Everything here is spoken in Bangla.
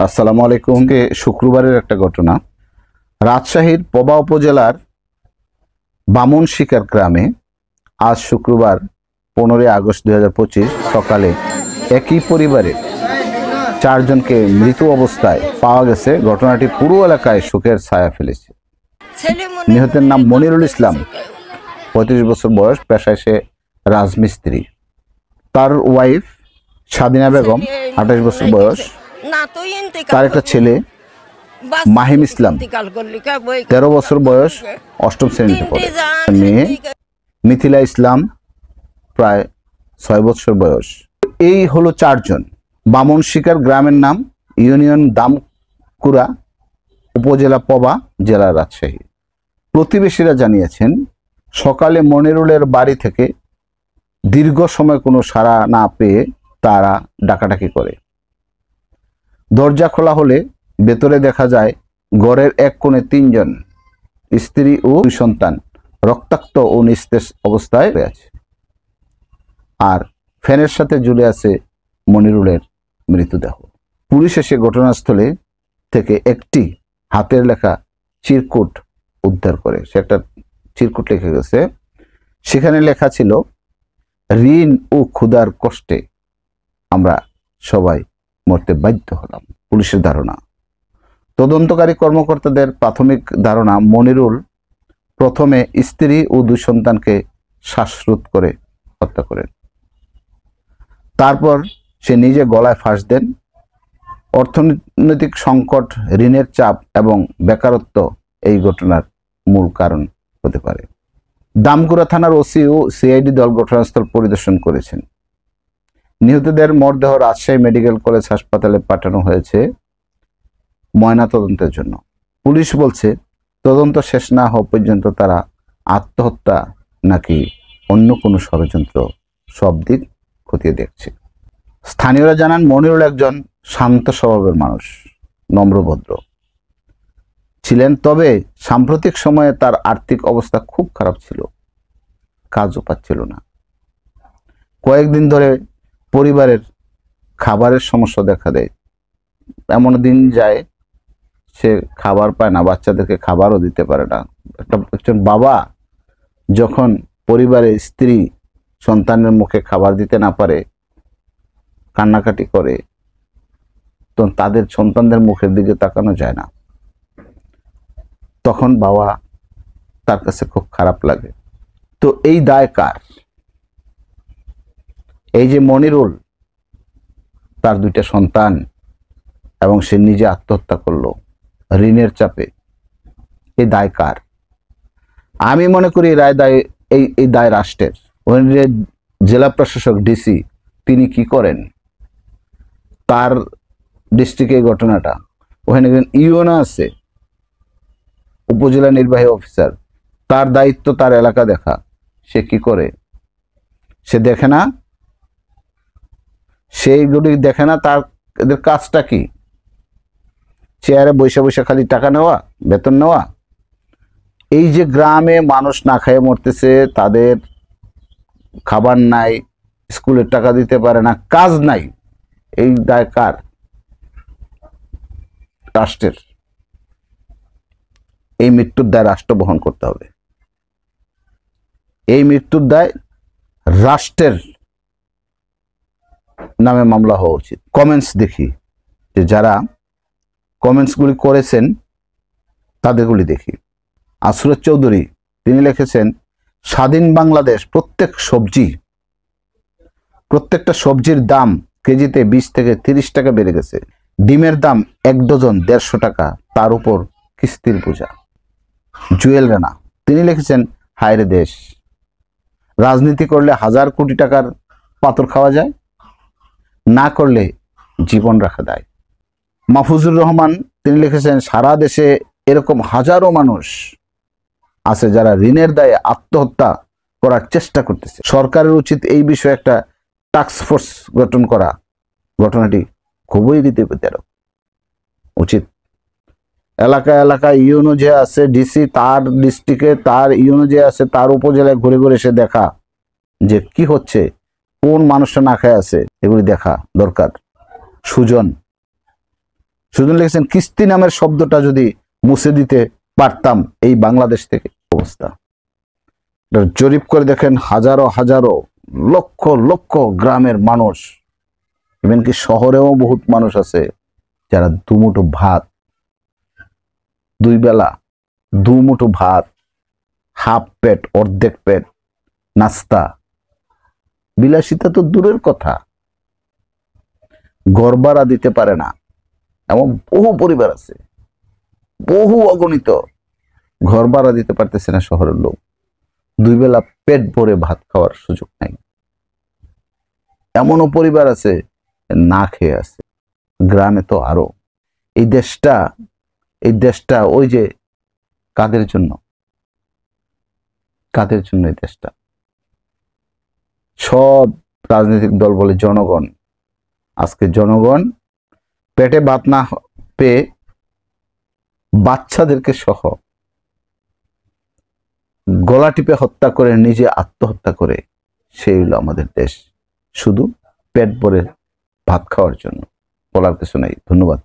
আসসালামু আলাইকুম। শুক্রবারের একটা ঘটনা। রাজশাহীর পবা উপজেলার বামনশিকার গ্রামে আজ শুক্রবার 15 আগস্ট 2025 সকালে একই পরিবারের 4 জনকে মৃত অবস্থায় পাওয়া গেছে। ঘটনাটি পুরো এলাকায় শোকের ছায়া ফেলেছে। নিহতের নাম মনিরুল ইসলাম, 35 বছর বয়স, পেশায় সে রাজমিস্ত্রি। তার ওয়াইফ স্বাধীনা বেগম, 28 বছর বয়স। তার একটা ছেলে মাহিম ইসলাম, 13 বছর বয়স, 8ম শ্রেণীতে পড়ে। মেয়ে মিথিলা ইসলাম, প্রায় 6 বছর বয়স। এই হলো 4 জন। বামনশিকার গ্রামের নাম, ইউনিয়ন দামকুড়া, উপজেলা পবা, জেলা রাজশাহী। প্রতিবেশীরা জানিয়েছেন সকালে মনিরুলের বাড়ি থেকে দীর্ঘ সময় কোনো সাড়া না পেয়ে তারা ডাকাডাকি করে। দরজা খোলা হলে ভেতরে দেখা যায় ঘরের এক কোণে 3 জন, স্ত্রী ও 2 সন্তান রক্তাক্ত ও নিস্তেজ অবস্থায় আছে। আর ফ্যানের সাথে ঝুলে আছে মনিরুলের মৃতদেহ। পুলিশ এসে ঘটনাস্থলে থেকে একটি হাতের লেখা চিরকুট উদ্ধার করে। সে একটা চিরকুট লিখে গেছে। সেখানে লেখা ছিল, ঋণ ও ক্ষুধার কষ্টে আমরা সবাই মরতে বাধ্য হলাম। পুলিশের ধারণা, তদন্তকারী কর্মকর্তাদের প্রাথমিক ধারণা, মনিরুল প্রথমে স্ত্রী ও 2 সন্তানকে শ্বাসরোধ করে হত্যা করেন। তারপর সে নিজে গলায় ফাঁস দেন। অর্থনৈতিক সংকট, ঋণের চাপ এবং বেকারত্ব এই ঘটনার মূল কারণ হতে পারে। দামকুড়া থানার ওসি ও সিআইডি দল ঘটনাস্থল পরিদর্শন করেছেন। নিহতদের মরদেহ রাজশাহী মেডিকেল কলেজ হাসপাতালে পাঠানো হয়েছে ময়নাতদন্তের জন্য। পুলিশ বলছে, তদন্ত শেষ না হওয়া পর্যন্ত তারা আত্মহত্যা নাকি অন্য কোনো ষড়যন্ত্র সব দিক খতিয়ে দেখছে। স্থানীয়রা জানান, মনিরুল একজন শান্ত স্বভাবের মানুষ, নম্রভদ্র ছিলেন। তবে সাম্প্রতিক সময়ে তার আর্থিক অবস্থা খুব খারাপ ছিল, কাজও পাচ্ছিল না। কয়েকদিন ধরে পরিবারের খাবারের সমস্যা দেখা দেয়। এমন দিন যায় সে খাবার পায় না, বাচ্চাদেরকে খাবারও দিতে পারে না। একজন বাবা যখন পরিবারের স্ত্রী সন্তানের মুখে খাবার দিতে না পারে, কান্নাকাটি করে, তো তাদের সন্তানদের মুখের দিকে তাকানো যায় না। তখন বাবা তার কাছে খুব খারাপ লাগে। তো এই দায় কার? এই যে মনিরুল, তার 2টা সন্তান এবং সে নিজে আত্মহত্যা করলো ঋণের চাপে, এই দায় কার? আমি মনে করি এই দায় রাষ্ট্রের। ওখানে জেলা প্রশাসক ডিসি, তিনি কি করেন? তার ডিস্ট্রিক্টে এই ঘটনাটা, ওখানে ইউনো আছে, উপজেলা নির্বাহী অফিসার, তার দায়িত্ব তার এলাকা দেখা। সে কি করে? সে দেখে না, সেইগুলি দেখে না। এদের কাজটা কি? চেয়ারে বসে বসে খালি টাকা নেওয়া, বেতন নেওয়া। এই যে গ্রামে মানুষ না খেয়ে মরতেছে, তাদের খাবার নাই, স্কুলের টাকা দিতে পারে না, কাজ নাই, এই দায় কার? রাষ্ট্রের। এই মৃত্যুর দায় রাষ্ট্র বহন করতে হবে। এই মৃত্যুর দায় রাষ্ট্রের নামে মামলা হওয়া উচিত। কমেন্টস দেখি, যে যারা কমেন্টসগুলি করেছেন তাদেরগুলি দেখি। আসরত চৌধুরী, তিনি লিখেছেন, স্বাধীন বাংলাদেশ প্রত্যেকটা সবজির দাম কেজিতে 20 থেকে 30 টাকা বেড়ে গেছে। ডিমের দাম 1 ডজন 150 টাকা, তার উপর কিস্তির বোঝা। জুয়েল রানা, তিনি লিখেছেন, হায়রে দেশ, রাজনীতি করলে 1000 কোটি টাকার পাথর খাওয়া যায়, না করলে জীবন রাখা দেয়। মাহফুজুর রহমান, তিনি লিখেছেন, সারা দেশে এরকম হাজারো মানুষ আছে যারা ঋণের দায়ে আত্মহত্যা করার চেষ্টা করতেছে। সরকারের উচিত এই বিষয়ে একটা টাস্ক ফোর্স গঠন করা। ঘটনাটি খুবই হৃদয়বিদারক। উচিত এলাকায় ইউনো যে আছে, ডিসি তার ডিস্ট্রিক্টে, তার ইউনো যে আছে তার উপজেলায় ঘুরে ঘুরে এসে দেখা যে কি হচ্ছে, কোন মানুষটা না খেয়ে আছে, এগুলি দেখা দরকার। সুজন, সুজন লিখেছেন কিস্তি নামের শব্দটা যদি মুছে দিতে পারতাম এই বাংলাদেশ থেকে অবস্থা। জরিপ করে দেখেন হাজারো হাজারো লক্ষ লক্ষ গ্রামের মানুষ, এমনকি শহরেও বহুত মানুষ আছে যারা দুমুঠো ভাত, দুই বেলা দুমুঠো ভাত, হাফ পেট অর্ধেক পেট নাস্তা, বিলাসিতা তো দূরের কথা, ঘর ভাড়া দিতে পারে না এমন বহু পরিবার আছে, বহু অগণিত ঘর ভাড়া দিতে পারতেছে না শহরের লোক, দুই বেলা পেট ভরে ভাত খাওয়ার সুযোগ নাই। এমনও পরিবার আছে না খেয়ে আছে। গ্রামে তো আরো। এই দেশটা ওই যে কাদের জন্য এই দেশটা? সব রাজনৈতিক দল বলে জনগণ। আজকে জনগণ পেটে ভাত না পেয়ে বাচ্চাদেরকে সহ গলা টিপে হত্যা করে নিজে আত্মহত্যা করে, সেই হলো আমাদের দেশ, শুধু পেট ভরে ভাত খাওয়ার জন্য। বলার কিছু নেই। ধন্যবাদ।